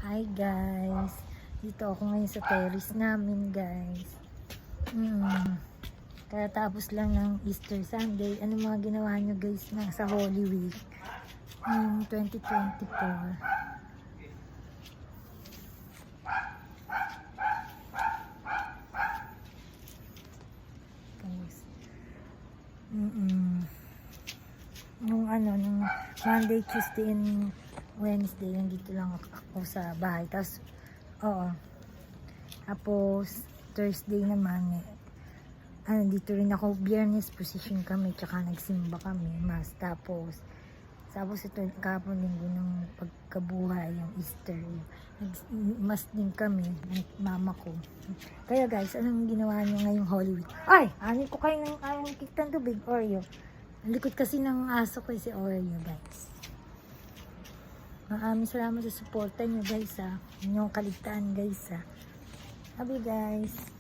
Hi guys, dito ako ngayon sa terrace namin guys. Kaya tapos lang ng Easter Sunday. Ano mga ginawa nyo guys na sa Holy Week 2024? Guys, nung Monday, Tuesday, and Wednesday, nandito lang ako sa bahay. Tapos, tapos, Thursday naman, dito rin ako, Biyernes, position kami, tsaka nagsimba kami, mas. Tapos ito, kapon linggo ng pagkabuhay, yung Easter, mas din kami, ng mama ko. Kaya guys, anong ginawa nyo ngayong Holy Week? Ay! Anin ko kayo ng kitang tubig, Oreo. Ang likod kasi ng aso ko si Oreo, guys. Maraming salamat sa suporta nyo guys, inyong kaligtaan guys, Happy guys.